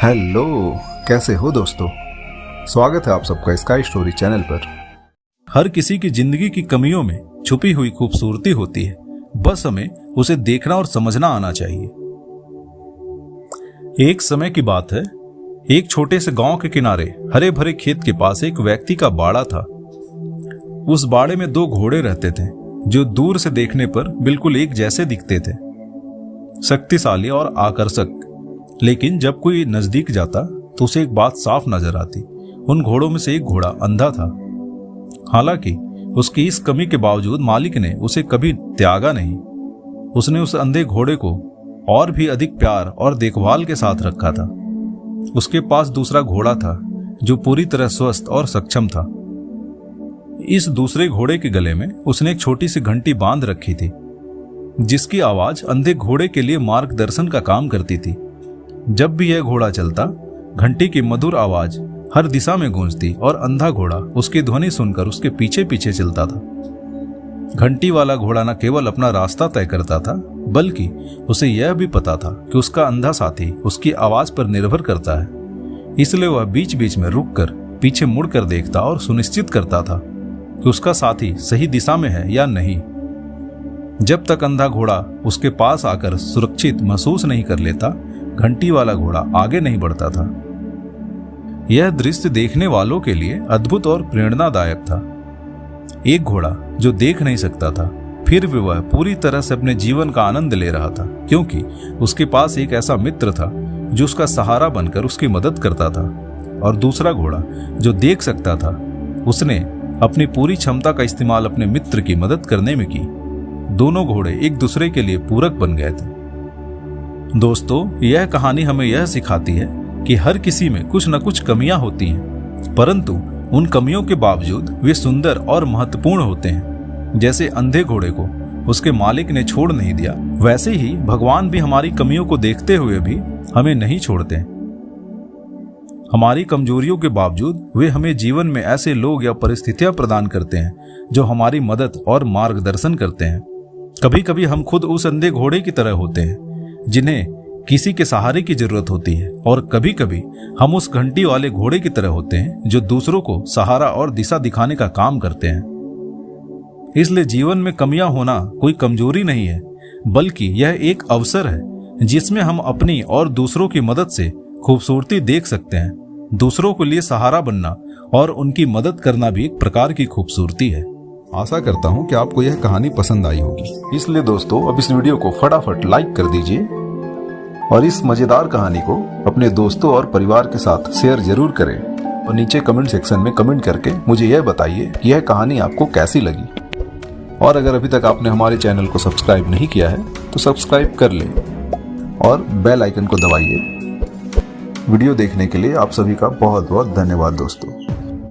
Hello, कैसे हो दोस्तों। स्वागत है आप सबका स्काई स्टोरी चैनल पर। हर किसी की जिंदगी की कमियों में छुपी हुई खूबसूरती होती है, बस हमें उसे देखना और समझना आना चाहिए। एक समय की बात है, एक छोटे से गांव के किनारे हरे भरे खेत के पास एक व्यक्ति का बाड़ा था। उस बाड़े में 2 घोड़े रहते थे जो दूर से देखने पर बिल्कुल एक जैसे दिखते थे, शक्तिशाली और आकर्षक। लेकिन जब कोई नजदीक जाता तो उसे एक बात साफ नजर आती, उन घोड़ों में से एक घोड़ा अंधा था। हालांकि उसकी इस कमी के बावजूद मालिक ने उसे कभी त्यागा नहीं। उसने उस अंधे घोड़े को और भी अधिक प्यार और देखभाल के साथ रखा था। उसके पास दूसरा घोड़ा था जो पूरी तरह स्वस्थ और सक्षम था। इस दूसरे घोड़े के गले में उसने एक छोटी सी घंटी बांध रखी थी, जिसकी आवाज अंधे घोड़े के लिए मार्गदर्शन का काम करती थी। जब भी यह घोड़ा चलता, घंटी की मधुर आवाज हर दिशा में गूंजती और अंधा घोड़ा उसकी ध्वनि सुनकर उसके पीछे पीछे चलता था। घंटी वाला घोड़ा न केवल अपना रास्ता तय करता था, बल्कि उसे यह भी पता था कि उसका अंधा साथी उसकी आवाज पर निर्भर करता है। इसलिए वह बीच बीच में रुककर पीछे मुड़कर देखता और सुनिश्चित करता था कि उसका साथी सही दिशा में है या नहीं। जब तक अंधा घोड़ा उसके पास आकर सुरक्षित महसूस नहीं कर लेता, घंटी वाला घोड़ा आगे नहीं बढ़ता था। यह दृश्य देखने वालों के लिए अद्भुत और प्रेरणादायक था। एक घोड़ा जो देख नहीं सकता था, फिर भी वह पूरी तरह से अपने जीवन का आनंद ले रहा था, क्योंकि उसके पास एक ऐसा मित्र था जो उसका सहारा बनकर उसकी मदद करता था। और दूसरा घोड़ा जो देख सकता था, उसने अपनी पूरी क्षमता का इस्तेमाल अपने मित्र की मदद करने में की। दोनों घोड़े एक दूसरे के लिए पूरक बन गए थे। दोस्तों, यह कहानी हमें यह सिखाती है कि हर किसी में कुछ न कुछ कमियां होती हैं, परंतु उन कमियों के बावजूद वे सुंदर और महत्वपूर्ण होते हैं। जैसे अंधे घोड़े को उसके मालिक ने छोड़ नहीं दिया, वैसे ही भगवान भी हमारी कमियों को देखते हुए भी हमें नहीं छोड़ते। हमारी कमजोरियों के बावजूद वे हमें जीवन में ऐसे लोग या परिस्थितियां प्रदान करते हैं जो हमारी मदद और मार्गदर्शन करते हैं। कभी कभी हम खुद उस अंधे घोड़े की तरह होते हैं जिन्हें किसी के सहारे की जरूरत होती है, और कभी कभी हम उस घंटी वाले घोड़े की तरह होते हैं जो दूसरों को सहारा और दिशा दिखाने का काम करते हैं। इसलिए जीवन में कमियां होना कोई कमजोरी नहीं है, बल्कि यह एक अवसर है जिसमें हम अपनी और दूसरों की मदद से खूबसूरती देख सकते हैं। दूसरों के लिए सहारा बनना और उनकी मदद करना भी एक प्रकार की खूबसूरती है। आशा करता हूँ कि आपको यह कहानी पसंद आई होगी। इसलिए दोस्तों, अब इस वीडियो को फटाफट लाइक कर दीजिए और इस मजेदार कहानी को अपने दोस्तों और परिवार के साथ शेयर जरूर करें। और नीचे कमेंट सेक्शन में कमेंट करके मुझे यह बताइए कि यह कहानी आपको कैसी लगी। और अगर अभी तक आपने हमारे चैनल को सब्सक्राइब नहीं किया है तो सब्सक्राइब कर लें और बेल आइकन को दबाइए। वीडियो देखने के लिए आप सभी का बहुत बहुत धन्यवाद दोस्तों।